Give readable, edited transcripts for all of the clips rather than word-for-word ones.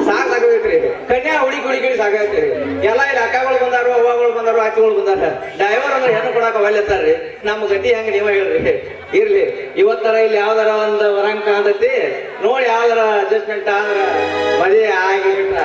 ಸಾಕಾಗೈತ್ರಿ ಕನ್ಯಾ ಹುಡುಗಿ ಸಾಕಾಗೈತ್ರಿ ಎಲ್ಲಾ ಇಲ್ಲಿ ಅಕ್ಕಗಳು ಬಂದಾರು ಅವ್ವಗಳು ಬಂದಾರು ಅತ್ತಿಗಳು ಬಂದಾರ ಡ್ರೈವರ್ ಅಂದ್ರೆ ಹೆಣ್ಣು ಕೊಡಾಕ ಒಲ್ಲೆತ್ತಾರ್ರಿ ನಮ್ಮ ಗತಿ ಹೆಂಗ ನೀವ ಹೇಳ್ರಿ ಇರ್ಲಿ ಇವತ್ತರ ಇಲ್ಲಿ ಯಾವ್ದಾರ ಒಂದು ವರಂಕ ಕಾಣ್ತೈತಿ ನೋಡಿ ಯಾವ್ದಾರ ಅಡ್ಜಸ್ಟ್ಮೆಂಟ್ ಆದ್ರ ಮದುವೆ ಆಗಿಬಿಟ್ರ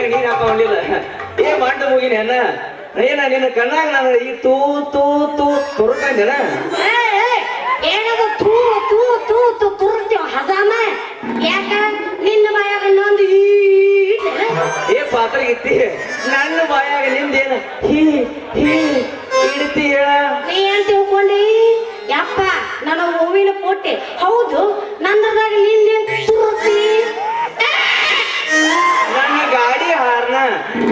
ನೀನ್ ಹಾಕೊಂಡಿಲ್ಲ ಏ ಮಂಡು ಮುಗಿನ ಏನ ನಿನ್ನ ಕಣ್ಣಾಗ ನಾನು ಈ ತೂ ತೂ ತೂ ತುರ್ಕಂದೇನ ಏನದು ತೂ ತೂ ತೂ ತೂ ತುರ್ತೀವ ಹಜಾಮ ಯಾಕ ನಿನ್ನ ಬಾಯಾಗ ಇನ್ನೊಂದು ಏ ಪಾತ್ರ ಇತ್ತಿ ನನ್ನ ಬಾಯಾಗ ನಿಂದೇನ ಹೀ ಹೀ ಇಡ್ತಿ ಹೇಳ ನೀ ಏನ್ ತಿಳ್ಕೊಂಡಿ ಯಪ್ಪ ನನ್ನ ಹೂವಿನ ಪೋಟೆ ಹೌದು ನಂದ್ರದಾಗ ನಿಂದೇನ್ ತುರ್ತಿ ನನ್ನ ಗಾಡಿ ಹಾರ್ನ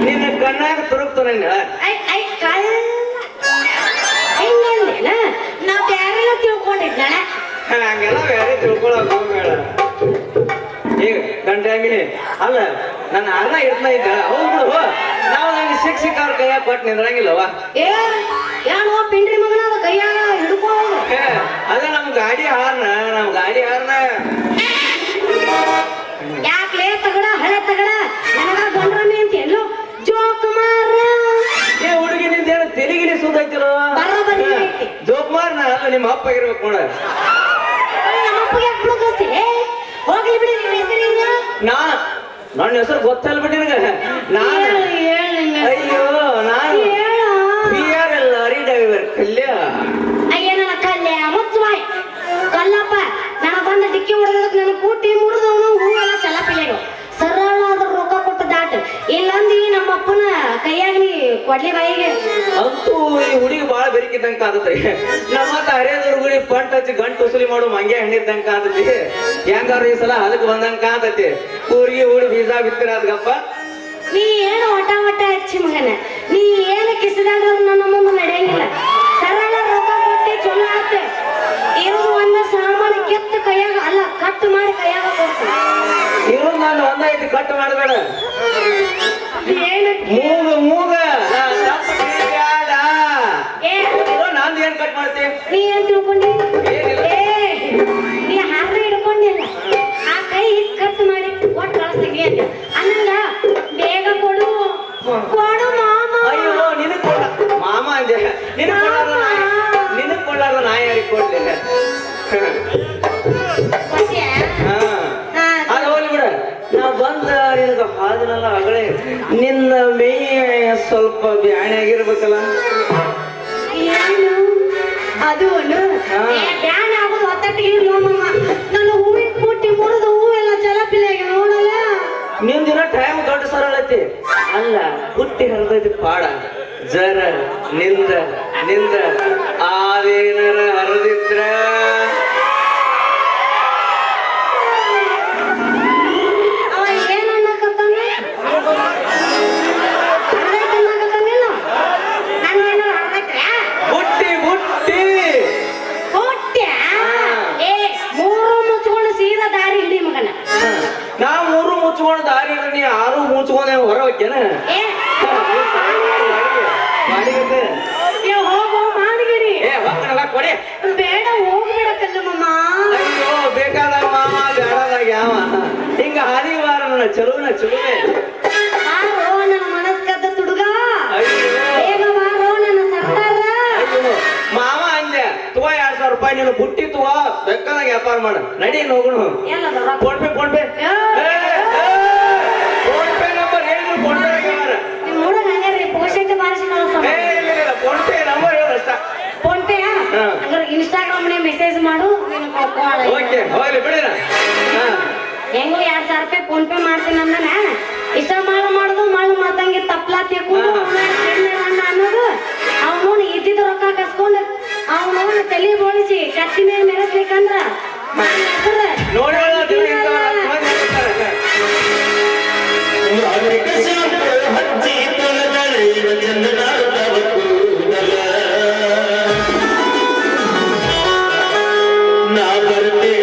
ನಿನ್ನ ಕಣ್ಣಾಗ ತುರುಕ್ತು ನಂಗ ಐ ಕಳ್ಳ ಹಿಂಗಂದೇನ ನಾ ಬ್ಯಾರೆಲ್ಲ ತಿಳ್ಕೊಂಡಿದ್ನ ಹಂಗೆಲ್ಲ ಬೇರೆ ತಿಳ್ಕೊಳಕ್ ಹೋಗ್ಬೇಡ ಈಗ ಗಂಡಂಗಿ ಅಲ್ಲ ನನ್ನ ಅರ್ಣ ಇರ್ತ ಇದ್ದ ಹೌದು ಬಿಡು ನಾವು ನಂಗೆ ಶಿಕ್ಷಕ ಅವ್ರ ಕೈಯಾಗ ಕೊಟ್ಟು ನಿಂದ್ರಂಗಿಲ್ಲವಾ ಏನೋ ಪಿಂಡ್ರಿ ಮಗನಾದ ಕೈಯಾಗ ಹಿಡ್ಕೋ ಅದ ನಮ್ ಗಾಡಿ ಹಾರ್ನ ಯಾಕ್ಲೇ ತಗಡ ಹಳೆ ತಗಡ ನನಗ ಗಂಡ್ರಮಿ ಅಂತ ಎಲ್ಲೋ ಜೋಕುಮಾರ ಏ ಹುಡುಗಿ ನಿಂದೇನು ತೆಲಿಗಿಲಿ ಸುದ್ದೈತಿರೋ ಜೋಕುಮಾರ್ನ ಅಲ್ಲ ನಿಮ್ಮ ಅಪ್ಪ ಆಗಿರ್ಬೇಕು ನೋಡ ನಮ್ಮ ಅಪ್ಪಗೆ ಯಾಕೆ ಗೊತ್ತಿ ಹೋಗ್ಲಿ ಬಿಡಿ ನಿಮ್ಮ ಹೆಸರಿಂದ ನನ್ನ ಹೆಸರು ಗೊತ್ತಲ್ಲ ಬಿಡಿ ನಿನಗ ನಾನು ಅಯ್ಯೋ ನಾನು PRL ಲಾರಿ ಡ್ರೈವರ್ ಕಲ್ಯ ಅಯ್ಯ ನನ್ನ ಕಲ್ಯ ಮುಚ್ಚುವಾಯ್ ಕಲ್ಲಪ್ಪ ನನ್ನ ಬಂದ ಡಿಕ್ಕಿ ಹೊಡೆದಕ್ಕೆ ನನ್ನ ಕೂಟಿ ಮುರಿದವನು ಹೂವೆಲ್ಲ ಚಲಪಿಲ್ಲೇನು ಸರಳಾದ ರೊಕ್ಕ ಕೊಟ್ಟು ದಾಟ ಇಲ್ಲಂದಿ ನಮ್ಮ ಅಪ್ಪನ ಕೈಯಾಗ ನೀ ಕೊಡ್ಲಿ ಬಾಯಿಗೆ ಅಂತೂ ಈ ಹುಡುಗಿ ಬಾಳ ಬೆರಿಕಿದ್ದಂಗ ಕಾಣತೈತಿ ನಮ್ಮ ಹರಿಯದವ್ರಿಗೆ ಪಂಟ್ ಹಚ್ಚಿ ಗಂಟು ವಸೂಲಿ ಮಾಡು ಮಂಗೆ ಹಣ್ಣಿದ್ದಂಗ ಕಾಣತೈತಿ ಹೆಂಗಾರ ಈ ಸಲ ಅದಕ್ಕೆ ಬಂದಂಗ ಕಾಣತೈತಿ ಊರಿಗೆ ಹುಡಿ ಬೀಜ ಬಿತ್ತಿರ ಅದಕ್ಕಪ್ಪ ನೀ ಏನು ಒಟ ಹಚ್ಚಿ ಮಗನ ನೀ ಏನು ಕಿಸಿದಾಗ ನನ್ನ ಮುಂದೆ ನಡೆಯಂಗಿಲ್ಲ ಸರಳ ರೊಕ್ಕ ಕೊಟ್ಟಿ ಚಲೋ ಆತ ಇರೋದು ಒಂದ ಸಾಮಾನು ಕೆತ್ತ ಕೈಯಾಗ ಅಲ್ಲ ಕಟ್ ಮಾಡಿ ಕೈಯಾಗ ಕೊಡ್ತೀನಿ ಇರೋದು ನಾನು ಒಂದೈತಿ ಕಟ್ ಮಾಡಬೇಡ ಮೂಗ ನಾನು ಏನ್ ಕಟ್ ಮಾಡ್ತೀನಿ ನೀ ಏನ್ ತಿಳ್ಕೊಂಡಿ ನೀ ಹಾರ್ನ ಹಿಡ್ಕೊಂಡಿಲ್ಲ ಕೊಟ್ಯಾ? ಹಾ ಹಾ, ಅದು ಹೋಗ್ಲಿ ಬಿಡ ನಾ ಬಂದ ನಿನಗ ಹಾದಿನಲ್ಲ ಅಗಳೇ ನಿನ್ನ ಮೈ ಸ್ವಲ್ಪ ಬ್ಯಾಣೆ ಆಗಿರ್ಬೇಕಲ್ಲ ಏನು? ಅದು ಹಾ. ಬ್ಯಾನ್ ಆಗೋದು ಹೊತ್ತಟ್ಟಿಗೆ ಇರ್ಲೋ ಮಾಮ. ನನ್ನ ಹೂವಿನ ಪುಟ್ಟಿ ಮುರಿದು ಹೂವೆಲ್ಲ ಚಲಪಿಲ್ಲಾಗಿ ನೋಡಲ್ಲ. ನಿನ್ ದಿನ ಟೈಮ್ ದೊಡ್ಡ ಸರಳ ಐತಿ ಅಲ್ಲ ಹುಟ್ಟಿ ಹರಿದೈತಿ ಪಾಡ ಜರ ನಿಂದ ನಿಂದ ಆದೇನರ ಹರಿದಿದ್ರ ಅವ ಏನ್ ಅನ್ನಕತ್ತಾನ? ಹರ್ದೈತ್ ಅನ್ನಕತ್ತಾನಿಲ್ಲ? ನಾನು ಏನಾರ ಹರ್ದೈತ್ರ್ಯಾ? ಬುಟ್ಟಿ ಬುಟ್ಟಿ ಕೊಟ್ಯಾ? ಏ, ಮೂರು ಮುಚ್ಕೊಂಡು ಸೀದಾ ದಾರಿ ಹಿಡಿ ಮಗನ. ನಾ ಮೂರು ಮುಚ್ಕೊಂಡು ದಾರಿ ಇದ್ರೆ ನೀ ಆರು ಮುಚ್ಕೊಂಡೆ ಹೊರ ಹೋಗ್ಯನ ಏ, ಹೋಗೋ ಮಾಡಿಗಿರಿ. ಏ ಹೋಗ್ಕಣಲ್ಲ ಕೊಡಿ ಬೇಡ ಹೋಗ್ಬಿಡಕ್ಕಲ್ಲ ಮಮ್ಮ. ಅಯ್ಯೋ ಬೇಕಾದಾಗ ಮಾವ ಬೇಡದಾಗ ಯಾವ ಹಿಂಗ ಹಾದಿ ವಾರ ಚಲೋನ ಚಲೋನೆ ಬಾರೋ ನನ್ನ ಮನಸ್ಕದ್ದ ತುಡುಗ. ಅಯ್ಯೋ ಬೇಗ ಬಾರೋ ನನ್ನ ಸರ್ದಾರ. ಅಯ್ಯೋ ಮಾವ ಅಂದೆ ತಗೋ 2,000 ರೂಪಾಯಿ ನೀನು ಬುಟ್ಟಿ ತಗೋ ಬೇಕಾದಾಗ ವ್ಯಾಪಾರ ಮಾಡ ನಡಿ ಹೋಗುಣು ಎಲ್ಲದ ರೊಕ್ಕ? Phone pay phone pay phone pay number ಹೇಳಿದ್ರು ಫೋನ್ ಪೇ ಆಗ್ಯಾರ ನಿಮ್ ಹುಡುಗ ಹಂಗಾರೆ ಪೋಷಕ ಬಾರಿಸಿ ಕಳಿಸ್ತಾನ. ಇಲ್ಲ ಫೋನ್ ಪೇ ನಂಬರ್ ಹೇಳು ಅಷ್ಟ ಫೋನ್ ಪೇ ಹಾ. ಹಂಗಾರೆ ಇನ್ಸ್ಟಾಗ್ರಾಮ್ನೇ ಮೆಸೇಜ್ ಮಾಡು. ನೀನು ಕಾಲ್ ಓಕೆ ಹೋಗ್ಲಿ ಬಿಡಿನ ಹಾ ಹೆಂಗೋ 2,000 ರೂಪಾಯಿ ಫೋನ್ ಪೇ ಮಾಡ್ತೀನಿ ಅಂದನ. ಇಷ್ಟ ಮಾಡುದು ಮಳ್ಳು ಮಾತಂಗೆ ತಪ್ಲಾ ತಿಳ್ಕೊಂಡು ಅನ್ನೋದು ಅವನು ಇದ್ದಿದ್ದು ರೊಕ್ಕ ಕಸ್ಕೊಂಡು ಅವನು ತಲೆ ಬೋಳಿಸಿ ಕತ್ತಿನ ಮೆರೆಸ್ಲಿಕ್ಕಂದ್ರ ನೋಡಿ